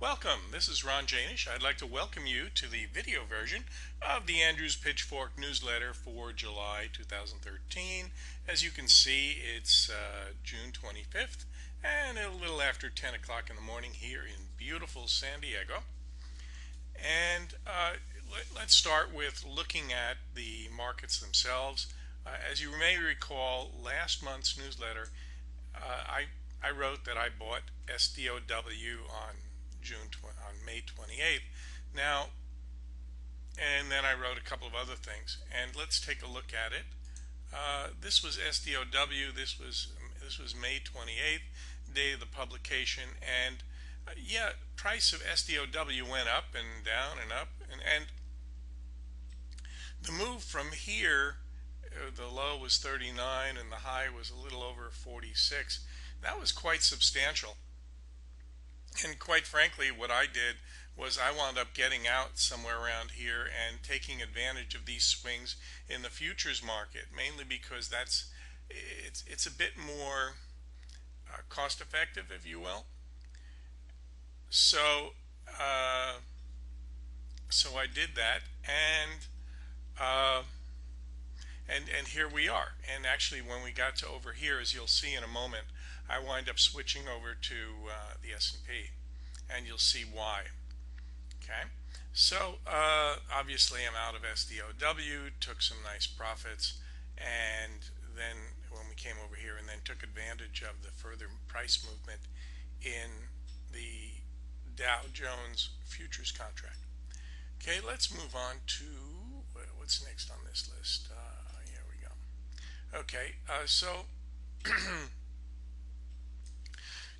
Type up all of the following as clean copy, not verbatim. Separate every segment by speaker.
Speaker 1: Welcome, this is Ron Janish. I'd like to welcome you to the video version of the Andrews Pitchfork newsletter for July 2013. As you can see, it's June 25th and a little after 10 o'clock in the morning here in beautiful San Diego. And let's start with looking at the markets themselves. As you may recall, last month's newsletter, I wrote that I bought SDOW on May 28th. Now, and then I wrote a couple of other things, and let's take a look at it. This was SDOW. This was May 28th, day of the publication, and yeah, price of SDOW went up and down and up, and the move from here, the low was 39 and the high was a little over 46. That was quite substantial. And quite frankly, what I did was I wound up getting out somewhere around here and taking advantage of these swings in the futures market, mainly because it's a bit more cost effective, if you will. So uh, so I did that, uh, and here we are. And actually, when we got to over here, as you'll see in a moment, I wind up switching over to the S&P, and you'll see why. Okay, so obviously I'm out of SDOW, took some nice profits, and then when we came over here and then took advantage of the further price movement in the Dow Jones futures contract. Okay, let's move on to what's next on this list. Here we go. Okay, so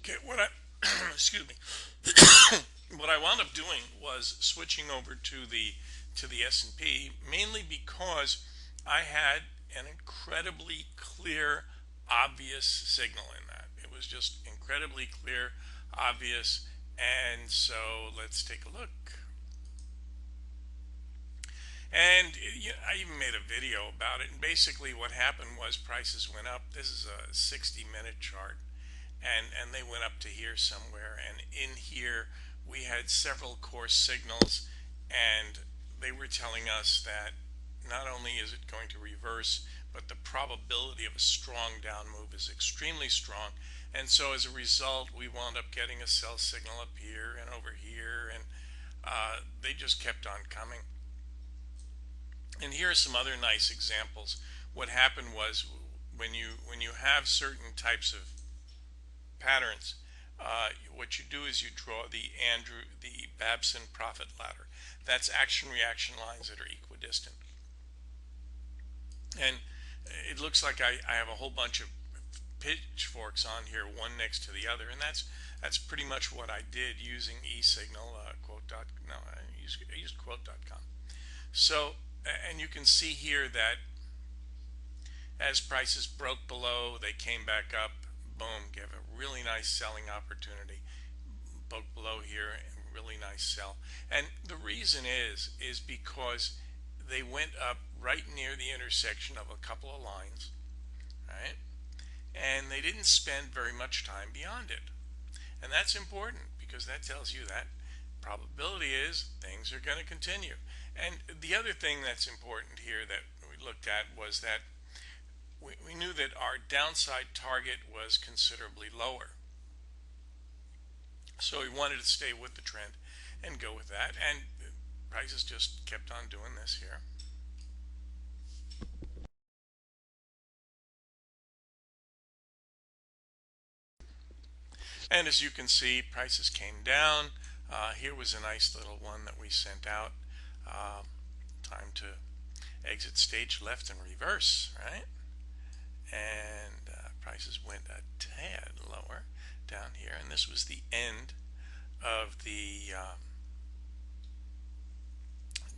Speaker 1: okay, what I excuse me, what I wound up doing was switching over to the S&P, mainly because I had an incredibly clear, obvious signal in that. It was just incredibly clear, obvious, and so let's take a look. And I even made a video about it. And basically, what happened was prices went up. This is a 60-minute chart, and they went up to here somewhere. And in here, we had several course signals, and they were telling us that not only is it going to reverse, but the probability of a strong down move is extremely strong. And so as a result, we wound up getting a sell signal up here and over here, and they just kept on coming. And here are some other nice examples. What happened was when you have certain types of patterns, what you do is you draw the Babson profit ladder. That's action reaction lines that are equidistant. And it looks like I have a whole bunch of pitchforks on here, one next to the other, and that's pretty much what I did using eSignal I used quote.com. So, and you can see here that as prices broke below, they came back up, boom, gave a really nice selling opportunity. Broke below here, really nice sell. And the reason is because they went up right near the intersection of a couple of lines, right? And they didn't spend very much time beyond it. And that's important because that tells you that probability is things are going to continue. And the other thing that's important here that we looked at was that we knew that our downside target was considerably lower. So we wanted to stay with the trend and go with that. And prices just kept on doing this here. And as you can see, prices came down. Here was a nice little one that we sent out. Time to exit stage left and reverse, right? And prices went a tad lower down here. And this was the end of the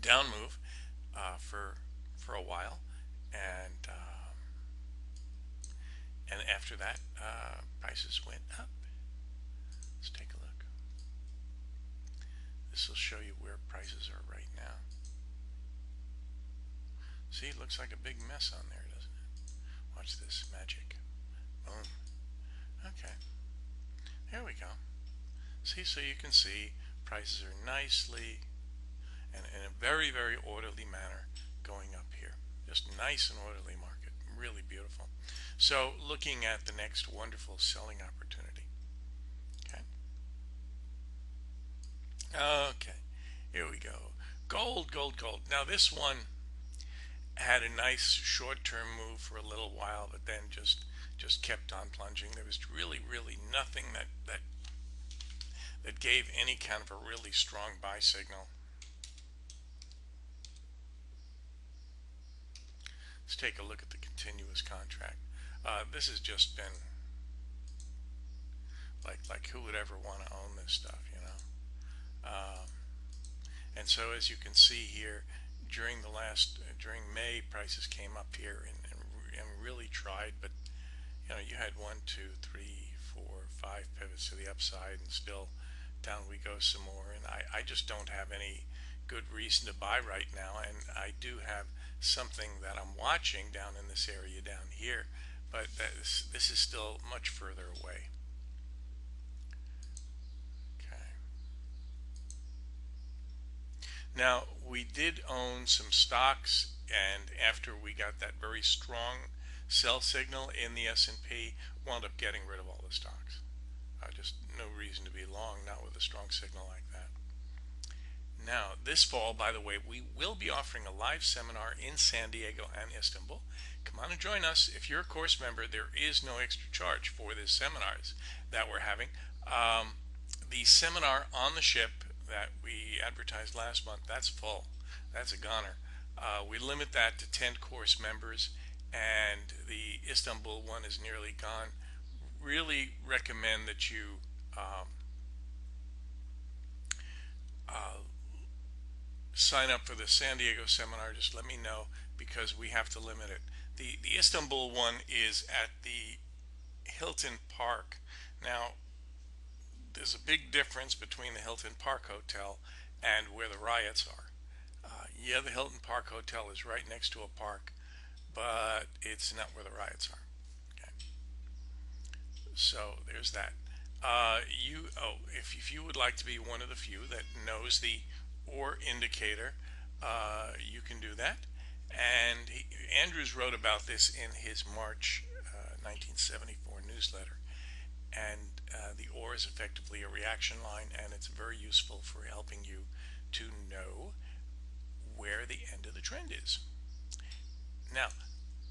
Speaker 1: down move for a while. And after that, prices went up. Let's take a look. This will show you where prices are right now. See, it looks like a big mess on there, doesn't it? Watch this magic. Boom. Okay. There we go. See, so you can see prices are nicely and in a very, very orderly manner going up here. Just nice and orderly market, really beautiful. So looking at the next wonderful selling opportunity. Okay. Okay, here we go. Gold, gold, gold. Now this one had a nice short-term move for a little while, but then just kept on plunging. There was really nothing that gave any kind of a really strong buy signal. Let's take a look at the continuous contract. This has just been like who would ever want to own this stuff, you know? And so as you can see here, during May, prices came up here and really tried, but you know, you had 1, 2, 3, 4, 5 pivots to the upside, and still down we go some more. And I just don't have any good reason to buy right now. And I do have something that I'm watching down in this area down here, but this is still much further away. Okay. Now we did own some stocks, and after we got that very strong sell signal in the S&P, wound up getting rid of all the stocks. Just no reason to be long, not with a strong signal like that. Now, this fall, by the way, we will be offering a live seminar in San Diego and Istanbul. Come on and join us. If you're a course member, there is no extra charge for these seminars that we're having. The seminar on the ship that we advertised last month, that's full. That's a goner. We limit that to 10 course members, and the Istanbul one is nearly gone. Really recommend that you sign up for the San Diego seminar. Just let me know, because we have to limit it. The Istanbul one is at the Hilton Park. Now, there's a big difference between the Hilton Park Hotel and where the riots are. Yeah, the Hilton Park Hotel is right next to a park, but it's not where the riots are. Okay. So there's that. If you would like to be one of the few that knows the OR indicator, you can do that. And Andrews wrote about this in his March 1974 newsletter. And the OR is effectively a reaction line, and it's very useful for helping you to know where the end of the trend is. Now,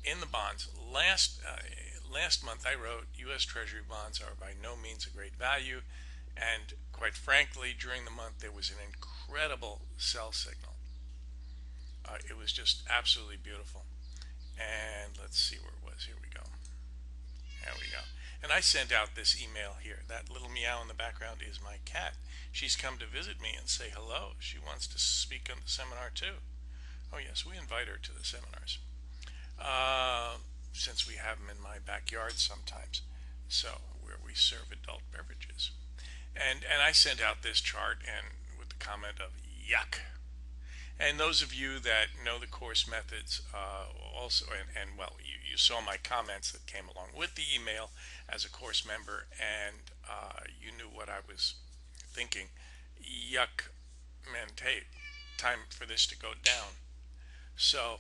Speaker 1: in the bonds, last month I wrote U.S. Treasury bonds are by no means a great value, and quite frankly, during the month there was an incredible sell signal. It was just absolutely beautiful. And let's see where it was. Here we go. There we go. And I sent out this email here. That little meow in the background is my cat. She's come to visit me and say hello. She wants to speak on the seminar too. Oh yes, we invite her to the seminars. Since we have them in my backyard sometimes, so where we serve adult beverages. And I sent out this chart and with the comment of yuck. And those of you that know the course methods also, and well, you saw my comments that came along with the email as a course member, and you knew what I was thinking. Yuck meant, hey, time for this to go down. So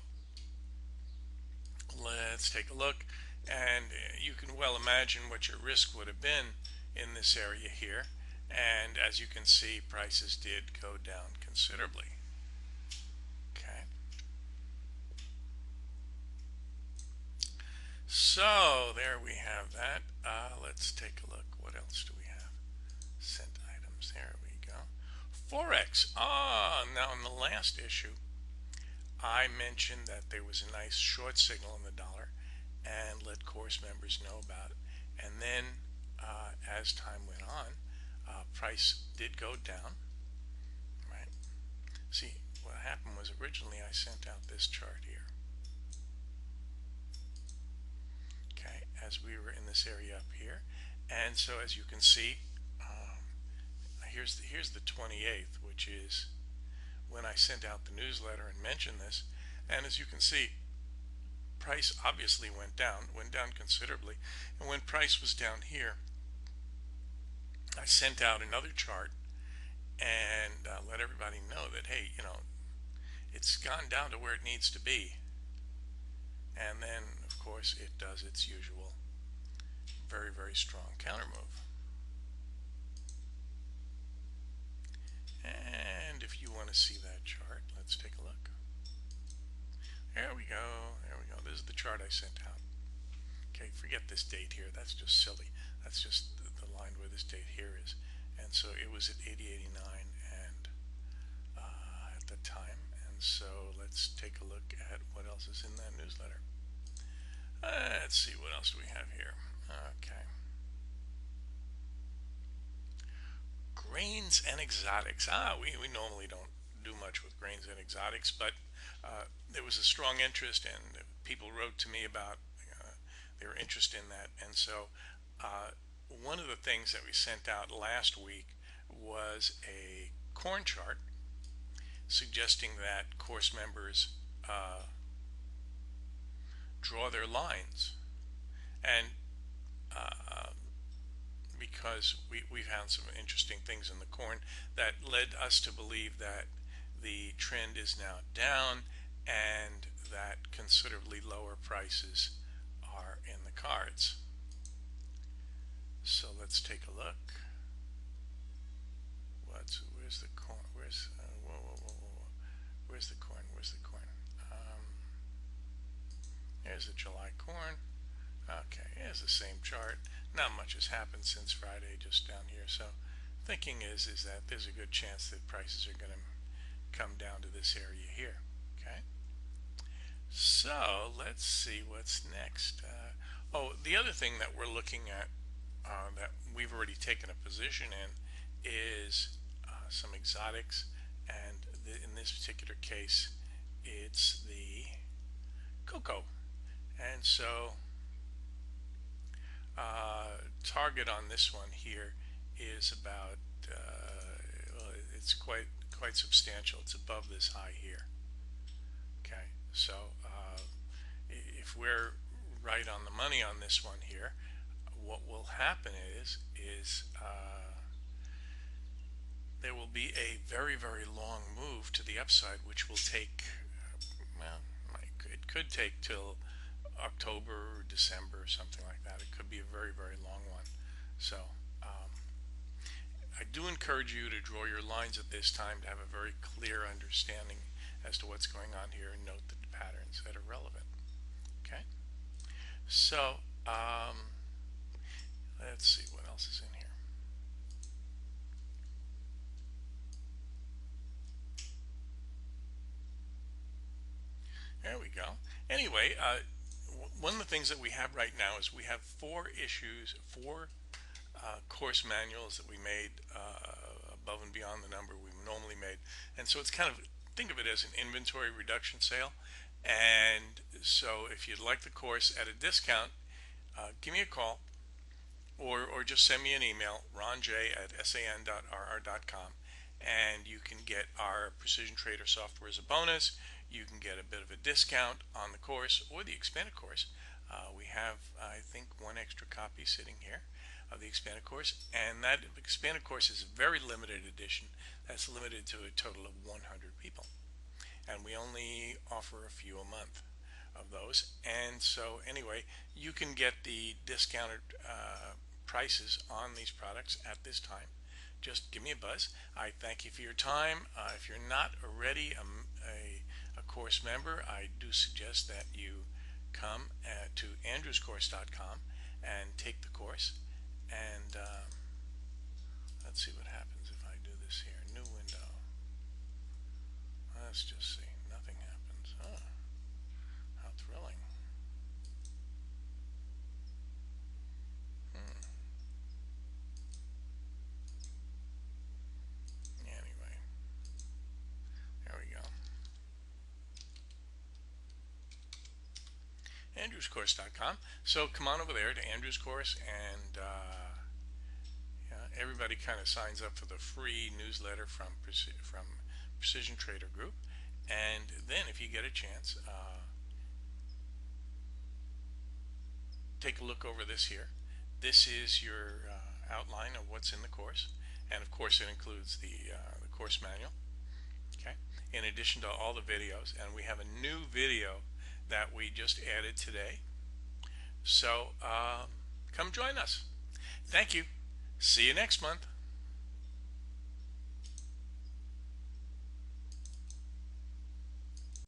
Speaker 1: let's take a look, and you can well imagine what your risk would have been in this area here. And as you can see, prices did go down considerably. Okay. So there we have that. Let's take a look. What else do we have? Sent items. There we go. Forex. Now in the last issue, I mentioned that there was a nice short signal in the dollar and let course members know about it. And then as time went on, price did go down. Right. See, what happened was originally I sent out this chart here. Okay, as we were in this area up here. And so as you can see, here's the 28th, which is when I sent out the newsletter and mentioned this. And as you can see, price obviously went down considerably. And when price was down here, I sent out another chart, and let everybody know that, hey, it's gone down to where it needs to be. And then, of course, it does its usual very, very strong counter move. And if you want to see that chart, let's take a look. There we go. There we go. This is the chart I sent out. Okay, forget this date here. That's just silly. That's just the line where this date here is. And so it was at 80.89 and at the time. And so let's take a look at what else is in that newsletter. Let's see, what else do we have here? Okay. Grains and exotics. We normally don't do much with grains and exotics, but there was a strong interest, and people wrote to me about their interest in that. And so one of the things that we sent out last week was a corn chart suggesting that course members draw their lines. And because we found some interesting things in the corn that led us to believe that the trend is now down and that considerably lower prices are in the cards. So let's take a look. Where's the corn? Where's the corn? Where's the corn? There's the July corn. Okay, here's the same chart. Not much has happened since Friday, just down here. So thinking is that there's a good chance that prices are going to come down to this area here. Okay. So let's see what's next. The other thing that we're looking at that we've already taken a position in is some exotics, and in this particular case, it's the cocoa. And so target on this one here is about it's quite substantial. It's above this high here. Okay, so if we're right on the money on this one here, what will happen is there will be a very, very long move to the upside, which will take well, it could take till October or December or something like that. It could be a very, very long one. So I do encourage you to draw your lines at this time to have a very clear understanding as to what's going on here and note the patterns that are relevant. Okay, so let's see what else is in here. There we go. Anyway, one of the things that we have right now is we have four course manuals that we made above and beyond the number we normally made. And so it's kind of, think of it as an inventory reduction sale. And so if you'd like the course at a discount, give me a call or just send me an email, ronj@san.rr.com, and you can get our Precision Trader software as a bonus. You can get a bit of a discount on the course or the expanded course. We have, I think, one extra copy sitting here of the expanded course, and that expanded course is a very limited edition. That's limited to a total of 100 people, and we only offer a few a month of those. And so anyway, you can get the discounted prices on these products at this time. Just give me a buzz. I thank you for your time. If you're not already a course member, I do suggest that you come to andrewscourse.com and take the course. And let's see what happens if I do this here. New window. Let's just see. Nothing happens. Oh, how thrilling. Anyway, there we go. andrewscourse.com. So come on over there to Andrew's Course, and everybody kind of signs up for the free newsletter from Precision Trader Group. And then if you get a chance, take a look over this here. This is your outline of what's in the course, and of course it includes the course manual. Okay, in addition to all the videos, and we have a new video that we just added today. So come join us. Thank you. See you next month.